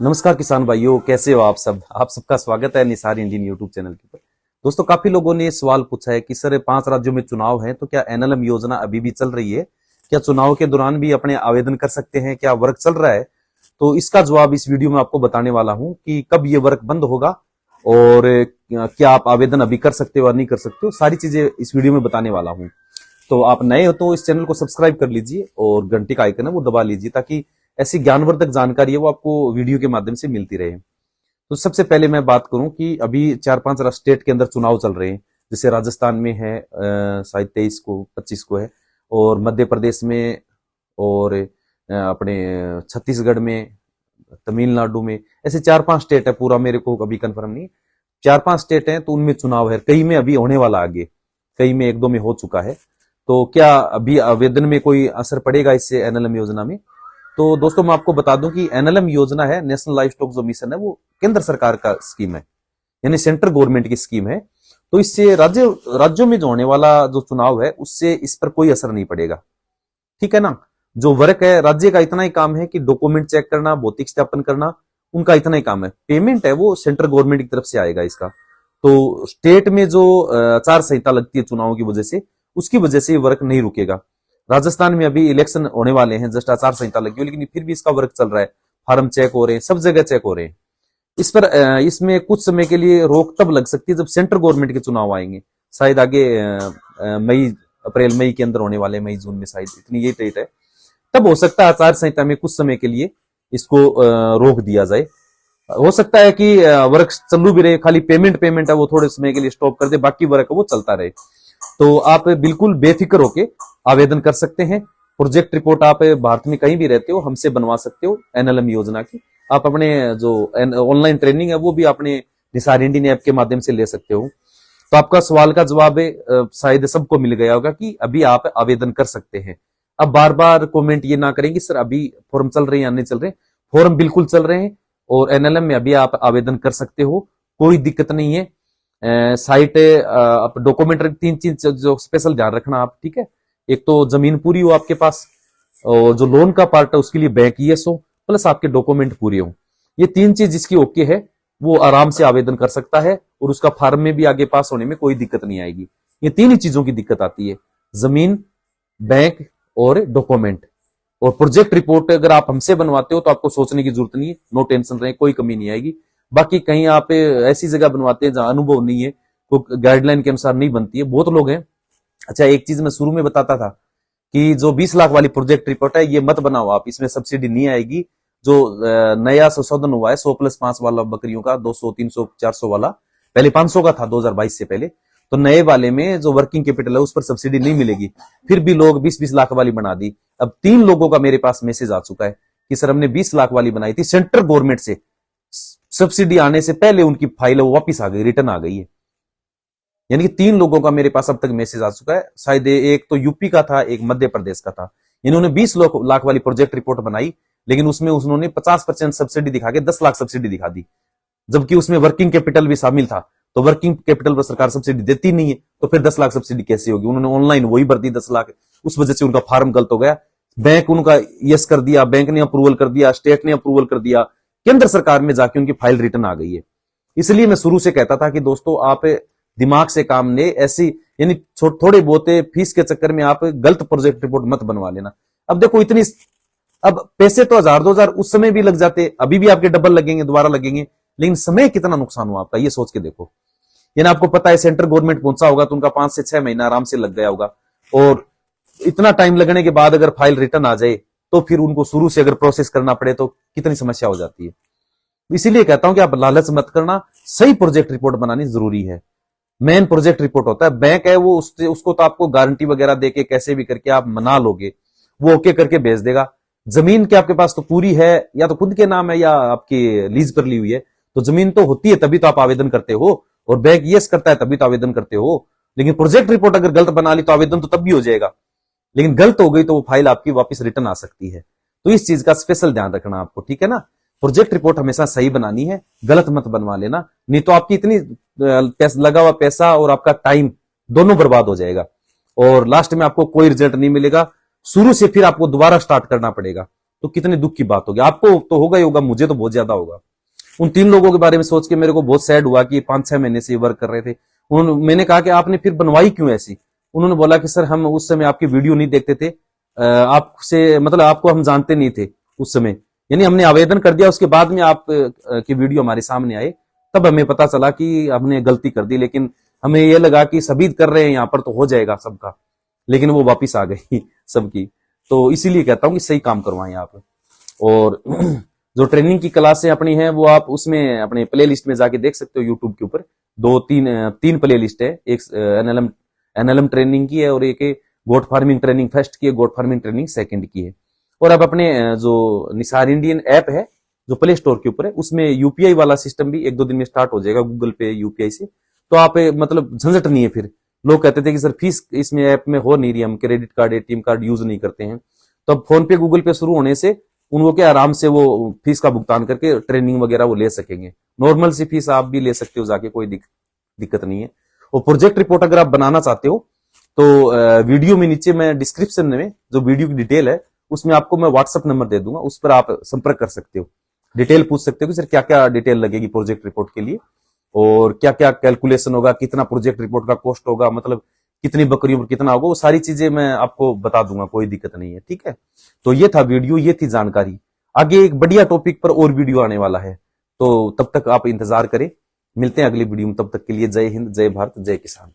नमस्कार किसान भाइयों, कैसे हो आप सब। आप सबका स्वागत है निसार इंडियन यूट्यूब चैनल के ऊपर। दोस्तों, काफी लोगों ने सवाल पूछा है कि सर 5 राज्यों में चुनाव है तो क्या एनएलएम योजना अभी भी चल रही है, क्या चुनाव के दौरान भी अपने आवेदन कर सकते हैं, क्या वर्क चल रहा है। तो इसका जवाब इस वीडियो में आपको बताने वाला हूं कि कब ये वर्क बंद होगा और क्या आप आवेदन अभी कर सकते हो और नहीं कर सकते हो। सारी चीजें इस वीडियो में बताने वाला हूं। तो आप नए हो तो इस चैनल को सब्सक्राइब कर लीजिए और घंटी का आइकन है वो दबा लीजिए, ताकि ऐसी ज्ञानवर्धक जानकारी है वो आपको वीडियो के माध्यम से मिलती रहे। तो सबसे पहले मैं बात करूं कि अभी 4-5 स्टेट के अंदर चुनाव चल रहे हैं। जैसे राजस्थान में है, शायद 23 को 25 को है, और मध्य प्रदेश में, और अपने छत्तीसगढ़ में, तमिलनाडु में, ऐसे 4-5 स्टेट है। पूरा मेरे को अभी कंफर्म नहीं, 4-5 स्टेट हैं तो उनमें चुनाव है। कई में अभी होने वाला, आगे कई में 1-2 में हो चुका है। तो क्या अभी आवेदन में कोई असर पड़ेगा इससे एनएलएम योजना में? तो दोस्तों, मैं आपको बता दूं कि एनएलएम योजना है, नेशनल लाइफ स्टॉक जो मिशन है, वो केंद्र सरकार का स्कीम है, यानी सेंट्रल गवर्नमेंट की स्कीम है। तो इससे राज्यों में जो होने वाला जो चुनाव है उससे इस पर कोई असर नहीं पड़ेगा, ठीक है ना। जो वर्क है राज्य का इतना ही काम है कि डॉक्यूमेंट चेक करना, भौतिक सत्यापन करना, उनका इतना ही काम है। पेमेंट है वो सेंट्रल गवर्नमेंट की तरफ से आएगा इसका। तो स्टेट में जो आचार संहिता लगती है चुनावों की वजह से, उसकी वजह से ये वर्क नहीं रुकेगा। राजस्थान में अभी इलेक्शन होने वाले हैं, जस्ट आचार संहिता लगी है, लेकिन फिर भी इसका वर्क चल रहा है। फार्म चेक हो रहे हैं, सब जगह चेक हो रहे हैं। इस पर इसमें कुछ समय के लिए रोक तब लग सकती है जब सेंट्रल गवर्नमेंट के चुनाव आएंगे, शायद आगे अप्रैल मई के अंदर होने वाले, मई जून में, शायद इतनी ये डेट है। तब हो सकता है आचार संहिता में कुछ समय के लिए इसको रोक दिया जाए। हो सकता है कि वर्क चालू भी रहे, खाली पेमेंट है वो थोड़े समय के लिए स्टॉप कर दे, बाकी वर्क वो चलता रहे। तो आप बिल्कुल बेफिक्र होके आवेदन कर सकते हैं। प्रोजेक्ट रिपोर्ट आप भारत में कहीं भी रहते हो हमसे बनवा सकते हो एनएलएम योजना की। आप अपने जो ऑनलाइन ट्रेनिंग है वो भी अपने निसार इंडियन ऐप के माध्यम से ले सकते हो। तो आपका सवाल का जवाब शायद सबको मिल गया होगा कि अभी आप आवेदन कर सकते हैं। अब बार बार कमेंट ये ना करें कि सर अभी फॉर्म चल रहे हैं या नहीं चल रहे। फॉर्म बिल्कुल चल रहे हैं और एनएलएम में अभी आप आवेदन कर सकते हो, कोई दिक्कत नहीं है। साइट डॉक्यूमेंट 3 चीज जो स्पेशल ध्यान रखना आप, ठीक है। एक तो जमीन पूरी हो आपके पास, और जो लोन का पार्ट है उसके लिए बैंक ईएस हो, प्लस आपके डॉक्यूमेंट पूरे हो। ये 3 चीज जिसकी ओके है वो आराम से आवेदन कर सकता है, और उसका फार्म में भी आगे पास होने में कोई दिक्कत नहीं आएगी। ये 3 ही चीजों की दिक्कत आती है, जमीन, बैंक और डॉक्यूमेंट। और प्रोजेक्ट रिपोर्ट अगर आप हमसे बनवाते हो तो आपको सोचने की जरूरत नहीं है, नो टेंशन रहे, कोई कमी नहीं आएगी। बाकी कहीं आप ऐसी जगह बनवाते हैं जहां अनुभव नहीं है, कोई गाइडलाइन के अनुसार नहीं बनती है, बहुत लोग हैं। अच्छा, एक चीज मैं शुरू में बताता था कि जो 20 लाख वाली प्रोजेक्ट रिपोर्ट है ये मत बनाओ आप, इसमें सब्सिडी नहीं आएगी। जो नया संशोधन हुआ है 100+5 वाला बकरियों का, 200, 300, 400 वाला, पहले 500 का था 2022 से पहले। तो नए वाले में जो वर्किंग कैपिटल है उस पर सब्सिडी नहीं मिलेगी। फिर भी लोग 20-20 लाख वाली बना दी। अब 3 लोगों का मेरे पास मैसेज आ चुका है कि सर हमने 20 लाख वाली बनाई थी, सेंट्रल गवर्नमेंट से सब्सिडी आने से पहले उनकी फाइल वापिस आ गई, रिटर्न आ गई है। यानी कि 3 लोगों का मेरे पास अब तक मैसेज आ चुका है। शायद एक तो यूपी का था, एक मध्य प्रदेश का था। इन्होंने 20 लाख वाली प्रोजेक्ट रिपोर्ट बनाई, लेकिन उसमें उन्होंने 50% सब्सिडी दिखा के 10 लाख सब्सिडी दिखा दी, जबकि उसमें वर्किंग कैपिटल भी शामिल था। तो वर्किंग कैपिटल पर सरकार सब्सिडी देती नहीं है, तो फिर 10 लाख सब्सिडी कैसे होगी? उन्होंने ऑनलाइन वही भर दी 10 लाख, उस वजह से उनका फार्म गलत हो गया। बैंक उनका यस कर दिया, बैंक ने अप्रूवल कर दिया, स्टेट ने अप्रूवल कर दिया, केंद्र सरकार में जाके उनकी फाइल रिटर्न आ गई है। इसलिए मैं शुरू से कहता था कि दोस्तों आप दिमाग से काम ले, ऐसी यानी थोड़े बहुत फीस के चक्कर में आप गलत प्रोजेक्ट रिपोर्ट मत बनवा लेना। अब देखो इतनी, अब पैसे तो 1000-2000 उस समय भी लग जाते, अभी भी आपके डबल लगेंगे, दोबारा लगेंगे, लेकिन समय कितना नुकसान हुआ आपका ये सोच के देखो। यानी आपको पता है सेंट्रल गवर्नमेंट पहुंचा होगा तो उनका 5 से 6 महीना आराम से लग गया होगा, और इतना टाइम लगने के बाद अगर फाइल रिटर्न आ जाए तो फिर उनको शुरू से अगर प्रोसेस करना पड़े तो कितनी समस्या हो जाती है। इसीलिए कहता हूं कि आप लालच मत करना, सही प्रोजेक्ट रिपोर्ट बनानी जरूरी है। मेन प्रोजेक्ट रिपोर्ट होता है, बैंक है वो उसको तो आपको गारंटी वगैरह देके कैसे भी करके आप मना लोगे, वो ओके करके भेज देगा। जमीन के आपके पास तो पूरी है, या तो खुद के नाम है या आपकी लीज पर ली हुई है, तो जमीन तो होती है तभी तो आप आवेदन करते हो, और बैंक यस करता है तभी तो आवेदन करते हो। लेकिन प्रोजेक्ट रिपोर्ट अगर गलत बना ली तो आवेदन तो तब भी हो जाएगा, लेकिन गलत हो गई तो वो फाइल आपकी वापस रिटर्न आ सकती है। तो इस चीज का स्पेशल ध्यान रखना आपको, ठीक है ना। प्रोजेक्ट रिपोर्ट हमेशा सही बनानी है, गलत मत बनवा लेना, नहीं तो आपकी इतनी लगा हुआ पैसा और आपका टाइम दोनों बर्बाद हो जाएगा, और लास्ट में आपको कोई रिजल्ट नहीं मिलेगा। शुरू से फिर आपको दोबारा स्टार्ट करना पड़ेगा। तो कितने दुख की बात होगी। आपको तो होगा ही होगा, मुझे तो बहुत ज्यादा होगा। उन 3 लोगों के बारे में सोच के मेरे को बहुत सैड हुआ कि 5-6 महीने से वर्क कर रहे थे। मैंने कहा कि आपने फिर बनवाई क्यों ऐसी? उन्होंने बोला कि सर हम उस समय आपकी वीडियो नहीं देखते थे, आपसे मतलब आपको हम जानते नहीं थे उस समय, यानी हमने आवेदन कर दिया, उसके बाद में आप की वीडियो हमारे सामने आए, तब हमें पता चला कि हमने गलती कर दी। लेकिन हमें यह लगा कि सभी कर रहे हैं यहाँ पर तो हो जाएगा सबका, लेकिन वो वापिस आ गई सबकी। तो इसीलिए कहता हूँ कि सही काम करवाएं आप। और जो ट्रेनिंग की क्लासें अपनी हैं वो आप उसमें अपने प्ले लिस्ट में जाके देख सकते हो, यूट्यूब के ऊपर 2-3 प्ले लिस्ट है। एक एनएलएम ट्रेनिंग की है और एक गोट फार्मिंग ट्रेनिंग फर्स्ट की है, गोट फार्मिंग ट्रेनिंग सेकंड की है। और अब अपने जो निसार इंडियन ऐप है जो प्ले स्टोर के ऊपर है, उसमें यूपीआई वाला सिस्टम भी 1-2 दिन में स्टार्ट हो जाएगा, गूगल पे यूपीआई से। तो आप मतलब झंझट नहीं है। फिर लोग कहते थे कि सर फीस इसमें ऐप में हो नहीं रही, हम credit card ATM card use नहीं करते हैं। तो अब फोन पे गूगल पे शुरू होने से उनको क्या आराम से वो फीस का भुगतान करके ट्रेनिंग वगैरह वो ले सकेंगे। नॉर्मल सी फीस आप भी ले सकते हो जाके, कोई दिक्कत नहीं है। और प्रोजेक्ट रिपोर्ट अगर आप बनाना चाहते हो तो वीडियो में नीचे मैं डिस्क्रिप्शन में जो वीडियो की डिटेल है उसमें आपको मैं व्हाट्सएप नंबर दे दूंगा, उस पर आप संपर्क कर सकते हो, डिटेल पूछ सकते हो कि सर क्या क्या डिटेल लगेगी प्रोजेक्ट रिपोर्ट के लिए और क्या क्या कैलकुलेशन होगा, कितना प्रोजेक्ट रिपोर्ट का कॉस्ट होगा, मतलब कितनी बकरियों पर कितना होगा, वो सारी चीजें मैं आपको बता दूंगा, कोई दिक्कत नहीं है। ठीक है, तो ये था वीडियो, ये थी जानकारी। आगे एक बढ़िया टॉपिक पर और वीडियो आने वाला है, तो तब तक आप इंतजार करें। मिलते हैं अगली वीडियो में, तब तक के लिए जय हिंद, जय भारत, जय किसान।